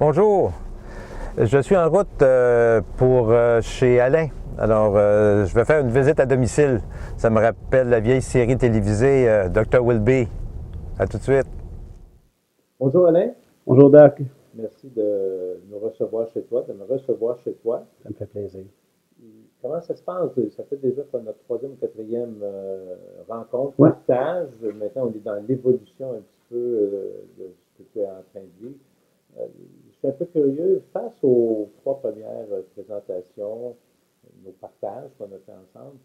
Bonjour, je suis en route pour chez Alain. Alors, je vais faire une visite à domicile. Ça me rappelle la vieille série télévisée Dr. Wilby. À tout de suite. Bonjour Alain, Bonjour Doc, merci de nous recevoir chez toi, de me recevoir chez toi. ça me fait plaisir. Comment ça se passe? Ça fait déjà quoi, notre troisième ou quatrième rencontre, Ouais. partage. Maintenant, on est dans l'évolution un petit peu de ce que tu es en train de vivre. Je suis un peu curieux, face aux trois premières présentations, nos partages qu'on a fait ensemble,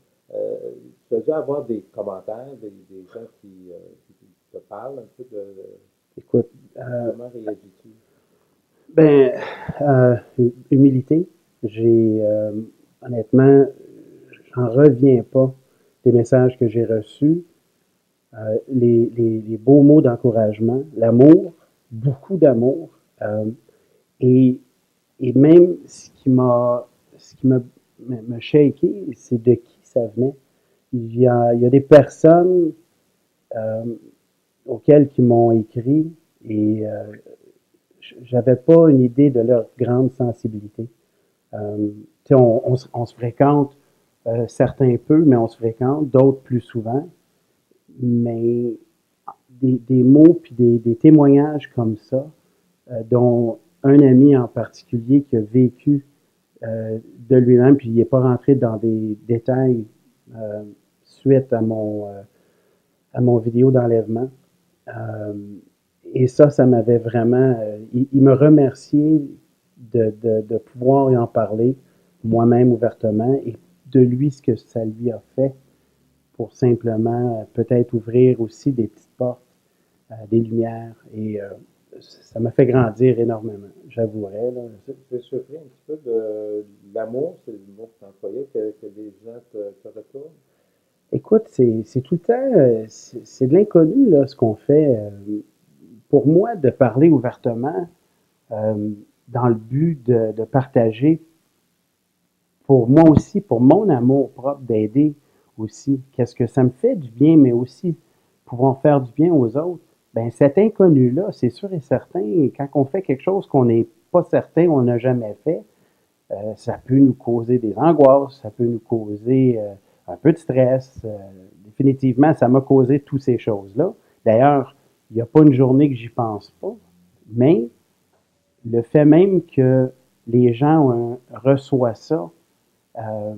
tu as dû avoir des commentaires, des gens qui te parlent un peu de Écoute, comment réagis-tu? ben, humilité, honnêtement, j'en reviens pas des messages que j'ai reçus, les beaux mots d'encouragement, l'amour, beaucoup d'amour, et, et même ce qui m'a shaké, c'est de qui ça venait. Il y a des personnes euh, auxquelles qui m'ont écrit et j'avais pas une idée de leur grande sensibilité. Euh, on se fréquente, certains peu, mais on se fréquente, d'autres plus souvent. Mais des mots puis des témoignages comme ça, dont un ami en particulier qui a vécu de lui-même, puis il n'est pas rentré dans des détails euh, suite à mon vidéo d'enlèvement. Euh, et ça m'avait vraiment. Il me remerciait de pouvoir y en parler moi-même ouvertement et de lui ce que ça lui a fait pour simplement peut-être ouvrir aussi des petites portes, des lumières. Et ça m'a fait grandir énormément, j'avouerais. Là. Tu es surpris un petit peu de l'amour, c'est le mot que tu employais, que les gens te retournent? Écoute, c'est tout le temps, c'est de l'inconnu, là, ce qu'on fait. Pour moi, de parler ouvertement, euh, dans le but de partager pour moi aussi, pour mon amour propre, d'aider aussi. Qu'est-ce que ça me fait du bien, mais aussi pouvoir faire du bien aux autres. Ben cet inconnu-là, c'est sûr et certain, quand on fait quelque chose qu'on n'est pas certain, on n'a jamais fait, ça peut nous causer des angoisses, ça peut nous causer un peu de stress. Définitivement, ça m'a causé toutes ces choses-là. D'ailleurs, il n'y a pas une journée que j'y pense pas, mais le fait même que les gens reçoivent ça, euh,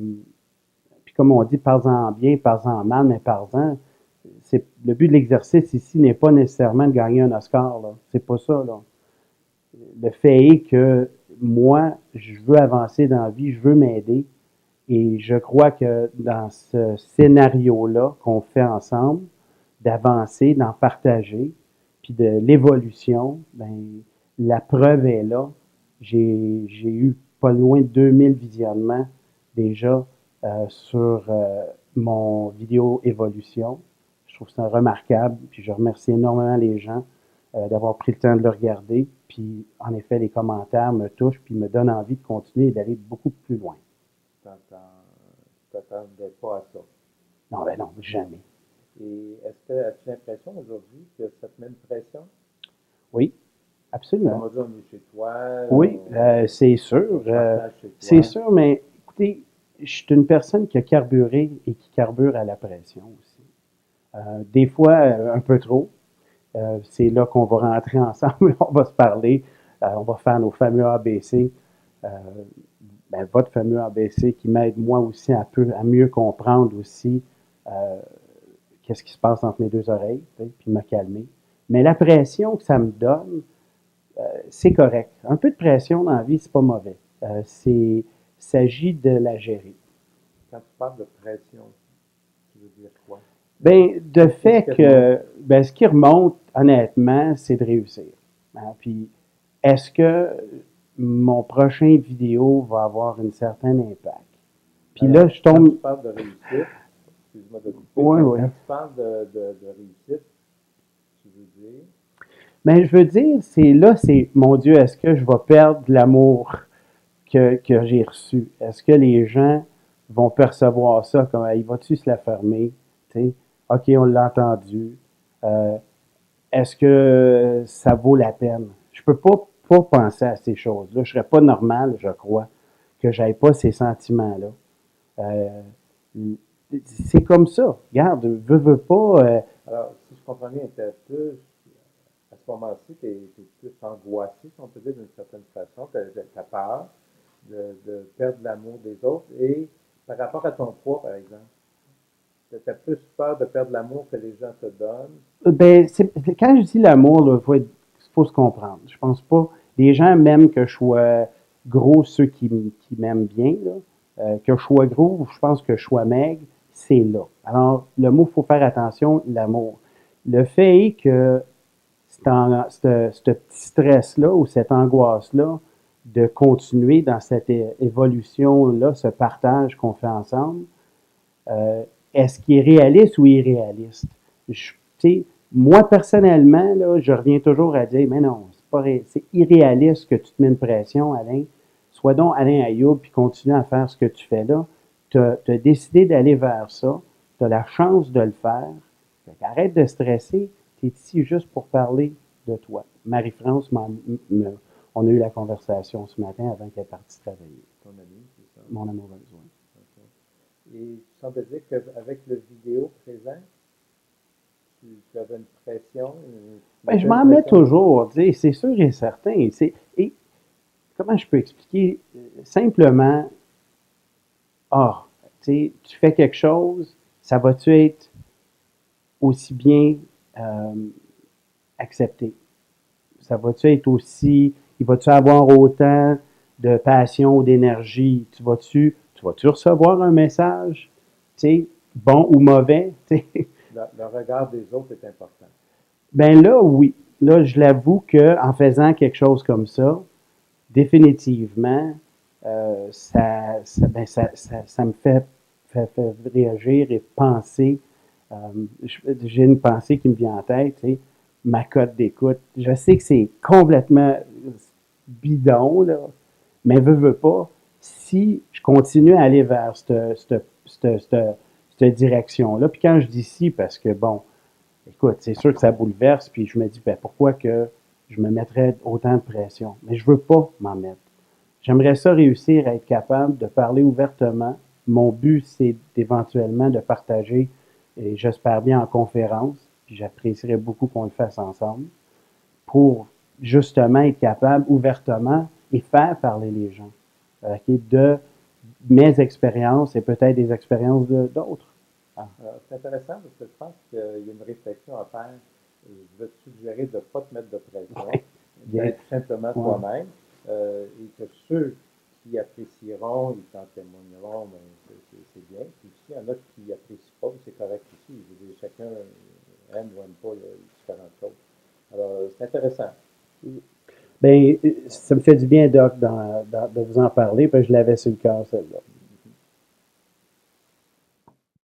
puis comme on dit, parle-en bien, parle-en mal, mais parle-en. Le but de l'exercice ici n'est pas nécessairement de gagner un Oscar. Là. C'est pas ça. Là. Le fait est que moi, je veux avancer dans la vie, je veux m'aider. Et je crois que dans ce scénario-là qu'on fait ensemble, d'avancer, d'en partager, puis de l'évolution, ben, la preuve est là. J'ai eu pas loin de 2000 visionnements déjà sur mon vidéo évolution. Je trouve ça remarquable, puis je remercie énormément les gens d'avoir pris le temps de le regarder. Puis, en effet, les commentaires me touchent, puis me donnent envie de continuer et d'aller beaucoup plus loin. Tu t'attendais pas à ça. Non, ben non, jamais. Et est-ce que as-tu l'impression aujourd'hui que ça te met une pression? Oui, absolument. Aujourd'hui, on est chez toi, Oui, c'est sûr. on se partage chez C'est toi. sûr, mais écoutez, je suis une personne qui a carburé et qui carbure à la pression aussi. Des fois, un peu trop. C'est là qu'on va rentrer ensemble, on va se parler, on va faire nos fameux ABC. Euh, ben, votre fameux ABC qui m'aide moi aussi à mieux comprendre aussi euh, qu'est-ce qui se passe entre mes deux oreilles, puis me calmer. Mais la pression que ça me donne, c'est correct. Un peu de pression dans la vie, c'est pas mauvais. Il s'agit de la gérer. Quand tu parles de pression, tu veux dire quoi? Ben, de fait Qu'est-ce que, ben, ce qui remonte, honnêtement, c'est de réussir. Hein. Puis, est-ce que mon prochain vidéo va avoir un certain impact? Puis Alors, là, je quand tu tombe. parles de réussite, excuse-moi de couper, Oui, quand, oui. quand tu parles de réussite, tu veux dire, Mais je veux dire, c'est, mon Dieu, est-ce que je vais perdre l'amour que j'ai reçu? Est-ce que les gens vont percevoir ça comme, il va-tu se la fermer? T'sais? OK, on l'a entendu. Euh, Est-ce que ça vaut la peine? Je peux pas pas penser à ces choses-là. Je serais pas normal, je crois, que j'aille pas ces sentiments-là. Euh, c'est comme ça. Regarde, veux pas. Alors, si je comprends bien, à ce moment-ci, tu es plus angoissé, si on peut dire d'une certaine façon. Tu as peur de perdre l'amour des autres. Et par rapport à ton poids, par exemple, tu as plus peur de perdre l'amour que les gens te donnent. Ben, quand je dis l'amour, il faut se comprendre. Je pense pas. Les gens m'aiment que je sois gros, ceux qui m'aiment bien, là. Que je sois gros, je pense que je sois maigre, c'est là. Alors, le mot, il faut faire attention, l'amour. Le fait est que ce petit stress-là ou cette angoisse-là de continuer dans cette évolution-là, ce partage qu'on fait ensemble, est-ce qu'il est réaliste ou irréaliste? Moi, personnellement, là, je reviens toujours à dire, mais non, c'est irréaliste que tu te mets une pression, Alain. Sois donc Alain Ayoub, puis continue à faire ce que tu fais là. Tu as décidé d'aller vers ça. Tu as la chance de le faire. Arrête de stresser. Tu es ici juste pour parler de toi. Marie-France, on a eu la conversation ce matin avant qu'elle parte travailler. Ton ami, c'est ça? Mon amoureuse, oui. Okay. Et tu sembles dire qu'avec le vidéo présent, tu avais une pression? Ben, je m'en mets toujours, c'est sûr et certain. Et comment je peux expliquer? Simplement, tu fais quelque chose, ça va-tu être aussi bien accepté? Ça va-tu être aussi, il va-tu avoir autant de passion ou d'énergie? Tu vas-tu recevoir un message, bon ou mauvais? Le regard des autres est important. Ben là, oui. Là, je l'avoue qu'en faisant quelque chose comme ça, définitivement, ça me fait réagir et penser. J'ai une pensée qui me vient en tête, ma cote d'écoute. Je sais que c'est complètement bidon, là, mais veux pas. Si je continue à aller vers cette direction-là, puis quand je dis si, parce que bon, écoute, c'est sûr que ça bouleverse, puis je me dis, ben, pourquoi que je me mettrais autant de pression? Mais je veux pas m'en mettre. J'aimerais ça réussir à être capable de parler ouvertement. Mon but, c'est éventuellement de partager, et j'espère bien en conférence, puis j'apprécierais beaucoup qu'on le fasse ensemble, pour justement être capable ouvertement et faire parler les gens de mes expériences et peut-être des expériences d'autres. C'est intéressant parce que je pense qu'il y a une réflexion à faire. Je veux te suggérer de ne pas te mettre de pression, d'être simplement toi-même, et que ceux qui apprécieront, ils t'en témoigneront, mais c'est bien. Puis s'il y en a qui n'apprécient pas, c'est correct aussi. Je veux dire, chacun aime ou n'aime pas différentes choses. Alors, c'est intéressant. Bien, ça me fait du bien, Doc, de vous en parler, parce que je l'avais sur le cœur, celle-là.